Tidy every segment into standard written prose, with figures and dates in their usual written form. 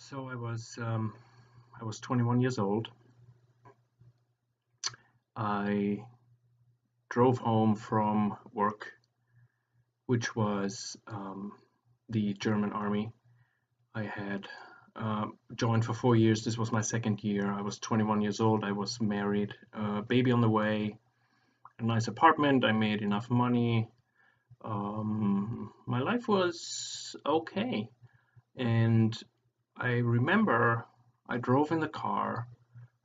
So I was 21 years old. I drove home from work, which was the German army. I had joined for 4 years. This was my second year. I was 21 years old. I was married, baby on the way, a nice apartment. I made enough money. My life was okay. And I remember I drove in the car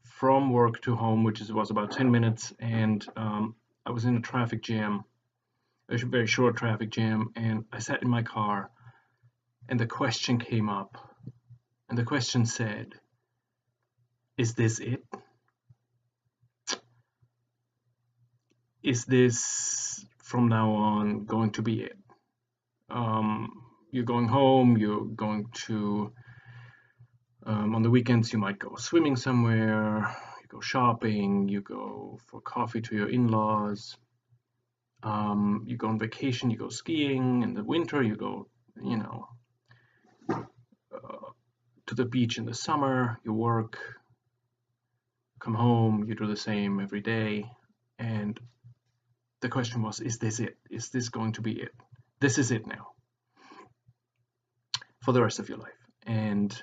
from work to home, which was about 10 minutes, and I was in a traffic jam, a very short traffic jam, and I sat in my car, and the question came up, and the question said, "Is this it? Is this from now on going to be it? You're going home, you're going to, on the weekends, you might go swimming somewhere, you go shopping, you go for coffee to your in-laws. You go on vacation, you go skiing. In the winter, you go, to the beach in the summer, you work, come home, you do the same every day." And the question was, is this it? Is this going to be it? This is it now for the rest of your life. And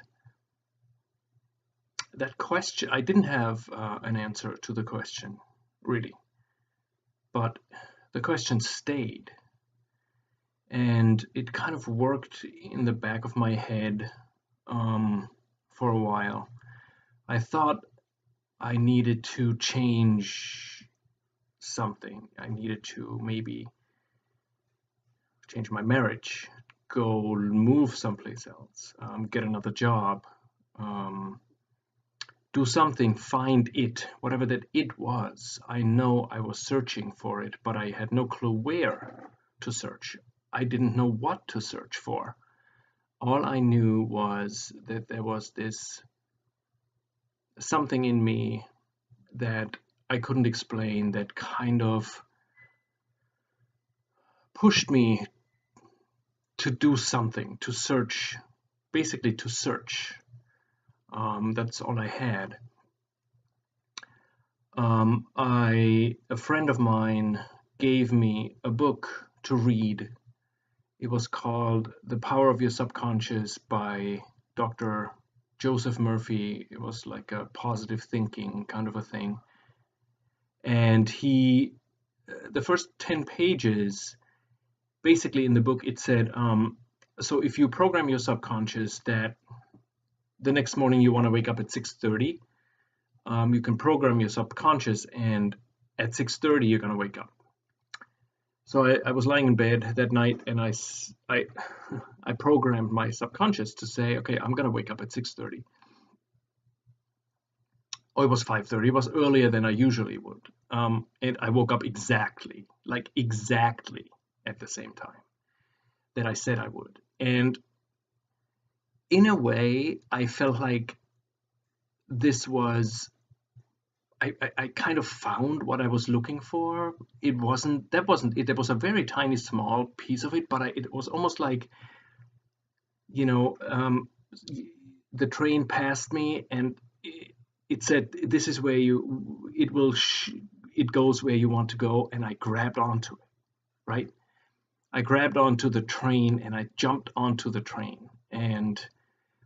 that question, I didn't have an answer to the question, really. But the question stayed. And it kind of worked in the back of my head for a while. I thought I needed to change something. I needed to maybe change my marriage, go move someplace else, get another job, do something, find it, whatever that it was. I know I was searching for it, but I had no clue where to search. I didn't know what to search for. All I knew was that there was this something in me that I couldn't explain that kind of pushed me to do something, to search, basically to search. That's all I had. A friend of mine gave me a book to read. It was called The Power of Your Subconscious by Dr. Joseph Murphy. It was like a positive thinking kind of a thing. And the first 10 pages, basically in the book, it said, so if you program your subconscious that the next morning you want to wake up at 6:30, you can program your subconscious, and at 6:30 you're going to wake up. So I was lying in bed that night, and I programmed my subconscious to say, okay, I'm going to wake up at 6:30. Oh, it was 5:30. It was earlier than I usually would. And I woke up exactly at the same time that I said I would. And in a way, I felt like this was, I kind of found what I was looking for. That wasn't it. There was a very tiny, small piece of it, but it was almost like, the train passed me, and it said, "This is where it goes where you want to go," and I grabbed onto it, right? I grabbed onto the train and I jumped onto the train. And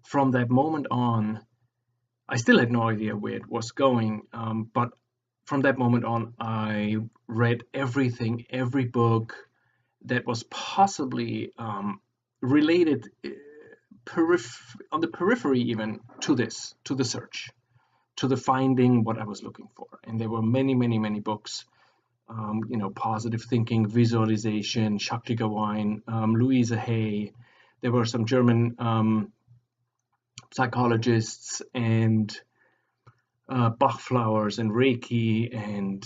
from that moment on, I still had no idea where it was going, but from that moment on, I read everything, every book that was possibly related on the periphery even to the search, to the finding what I was looking for. And there were many, many, many books, positive thinking, visualization, Shakti Gawain, Louisa Hay. There were some German psychologists, and Bach flowers and Reiki, and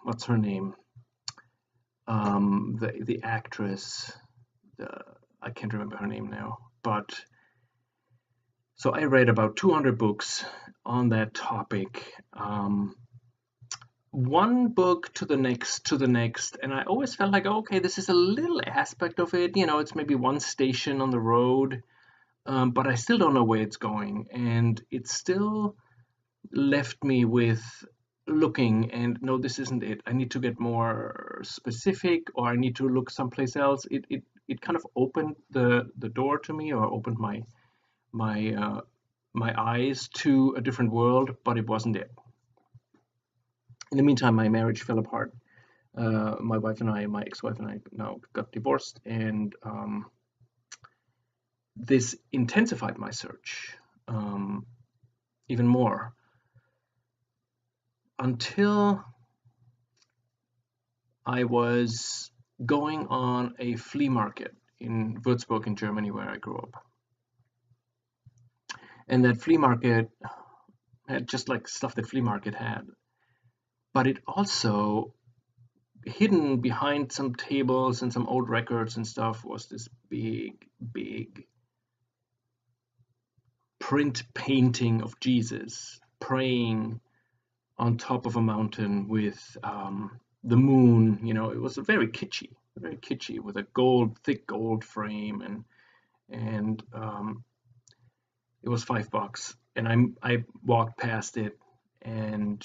what's her name? The actress, I can't remember her name now, but so I read about 200 books on that topic. One book to the next, and I always felt like, okay, this is a little aspect of it. It's maybe one station on the road. but I still don't know where it's going, and it still left me with looking and no, this isn't it. I need to get more specific, or I need to look someplace else. It kind of opened the door to me, or opened my my eyes to a different world, but it wasn't it. In the meantime, my marriage fell apart. My ex-wife and I now got divorced, and this intensified my search even more until I was going on a flea market in Würzburg in Germany, where I grew up. And that flea market had just like stuff that flea market had, but it also, hidden behind some tables and some old records and stuff, was this big print painting of Jesus praying on top of a mountain with the moon. You know, it was very kitschy, with a thick gold frame, and it was $5, and I walked past it, and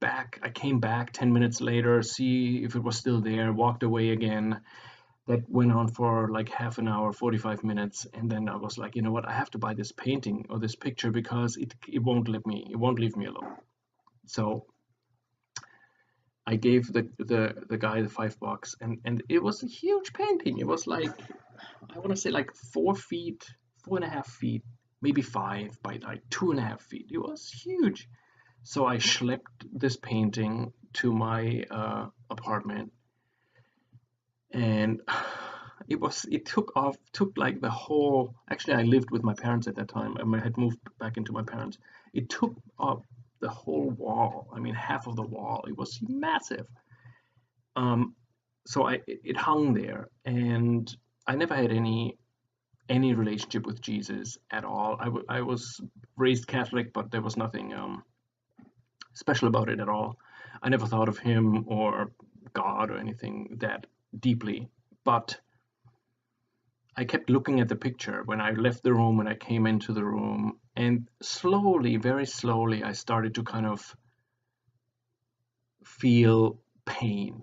I came back 10 minutes later, see if it was still there, walked away again. That went on for like half an hour, 45 minutes, and then I was like, you know what, I have to buy this painting or this picture, because it won't leave me alone. So I gave the guy the $5, and it was a huge painting. It was like, I want to say like 4.5 feet, maybe 5 by like 2.5 feet. It was huge. So I schlepped this painting to my apartment, and it took like the whole. Actually, I lived with my parents at that time. I had moved back into my parents. It took up the whole wall. I mean, half of the wall. It was massive. So it hung there, and I never had any relationship with Jesus at all. I was raised Catholic, but there was nothing special about it at all. I never thought of him or God or anything that deeply, but I kept looking at the picture when I left the room, when I came into the room, and slowly, very slowly, I started to kind of feel pain.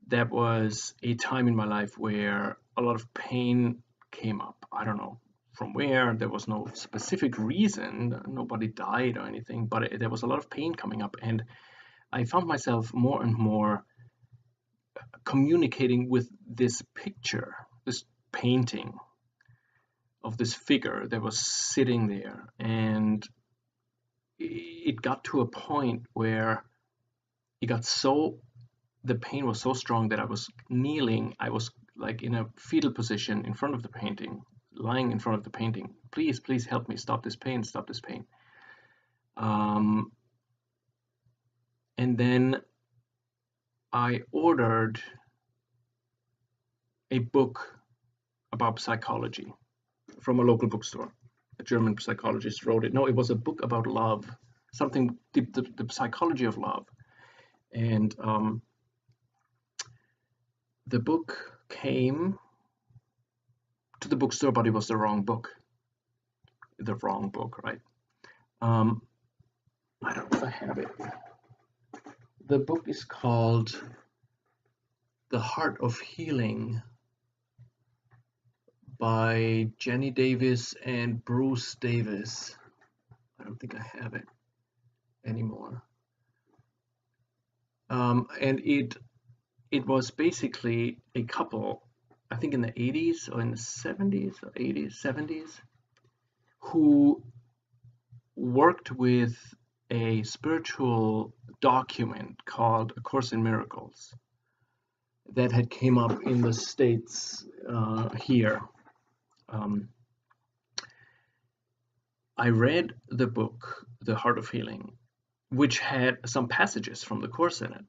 That was a time in my life where a lot of pain came up. I don't know from where. There was no specific reason. Nobody died or anything, but there was a lot of pain coming up, and I found myself more and more communicating with this picture, this painting of this figure that was sitting there. And it got to a point where the pain was so strong that I was kneeling. I was like in a fetal position in front of the painting, lying in front of the painting. Please help me, stop this pain, stop this pain. And then I ordered a book about psychology from a local bookstore. A German psychologist wrote it. No, it was a book about love, something, the psychology of love. And the book came to the bookstore, but it was the wrong book. The wrong book, right? I don't know if I have it. The book is called The Heart of Healing by Jenny Davis and Bruce Davis. I don't think I have it anymore. And it was basically a couple, I think in the 80s or in the 70s or 80s, 70s, who worked with a spiritual document called A Course in Miracles that had came up in the States here. I read the book, The Heart of Healing, which had some passages from the Course in it.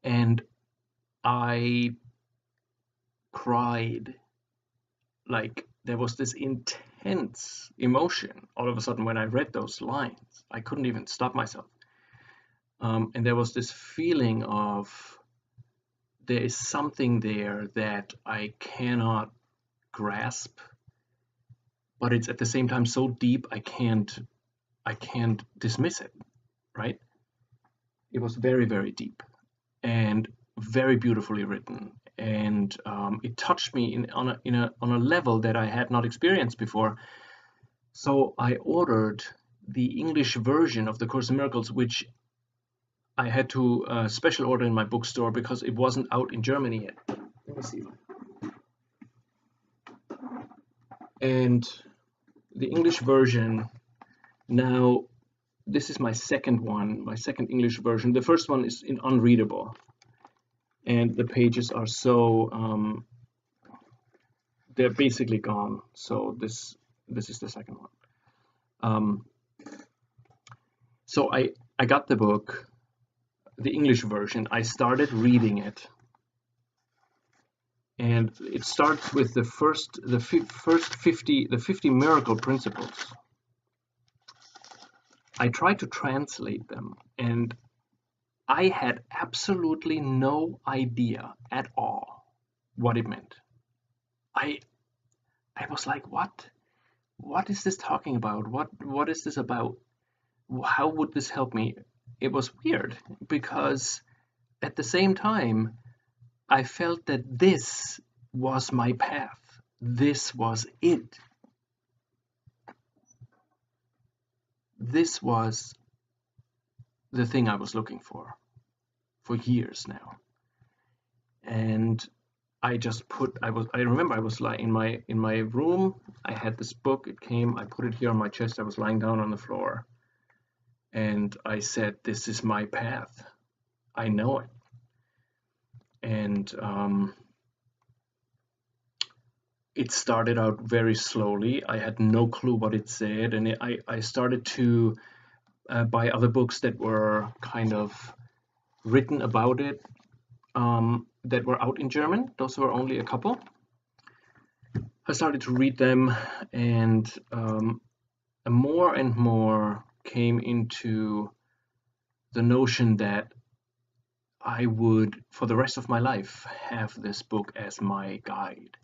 And I cried. Like, there was this intense emotion all of a sudden when I read those lines. I couldn't even stop myself. And there was this feeling of there is something there that I cannot grasp, but it's at the same time so deep I can't dismiss it, right? It was very, very deep and very beautifully written, and it touched me on a level that I had not experienced before. So I ordered the English version of the Course in Miracles, which I had to special order in my bookstore because it wasn't out in Germany yet. Let me see. And the English version, now this is my second one, my second English version. The first one is in unreadable, and the pages are so they're basically gone. So this is the second one. So I got the book, the English version. I started reading it, and it starts with the first 50 miracle principles. I tried to translate them, and I had absolutely no idea at all what it meant. I was like, what is this talking about? What is this about? How would this help me? It was weird because at the same time I felt that this was my path. This was it. This was the thing I was looking for years now. And I remember I was like in my room. I had this book. It came. I put it here on my chest. I was lying down on the floor, and I said, "This is my path. I know it." And it started out very slowly. I had no clue what it said, and I started to buy other books that were kind of written about it, that were out in German. Those were only a couple. I started to read them, and more and more came into the notion that I would, for the rest of my life, have this book as my guide.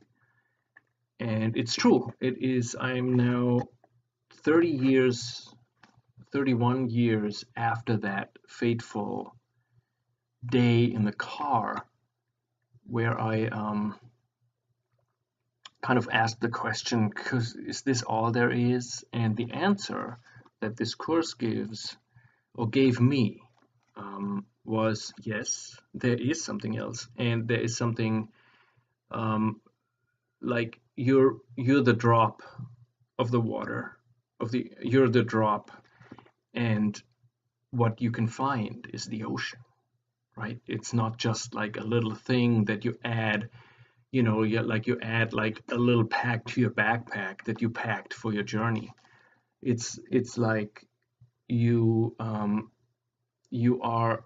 And it's true. It is. I'm now 31 years after that fateful day in the car where I kind of asked the question, is this all there is? And the answer that this course gives, or gave me, was yes, there is something else, and there is something like you're the drop of the water, you're the drop, and what you can find is the ocean, right? It's not just like a little thing that you add, you add like a little pack to your backpack that you packed for your journey. It's like you are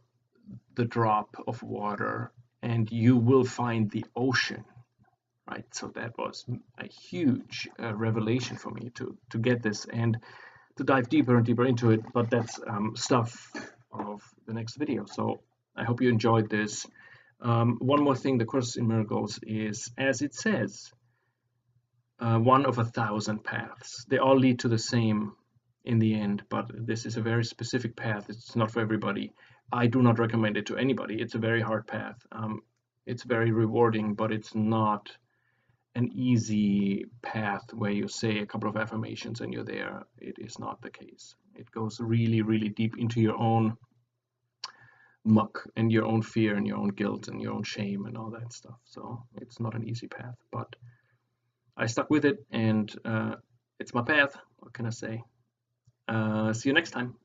the drop of water, and you will find the ocean, right? So that was a huge revelation for me to get this and to dive deeper and deeper into it. But that's stuff of the next video. So I hope you enjoyed this. One more thing, the Course in Miracles is, as it says, one of 1,000 paths. They all lead to the same in the end, but this is a very specific path. It's not for everybody. I do not recommend it to anybody. It's a very hard path. It's very rewarding, but it's not an easy path where you say a couple of affirmations and you're there. It is not the case. It goes really, really deep into your own muck and your own fear and your own guilt and your own shame and all that stuff. So it's not an easy path, but I stuck with it, and it's my path. What can I say? See you next time.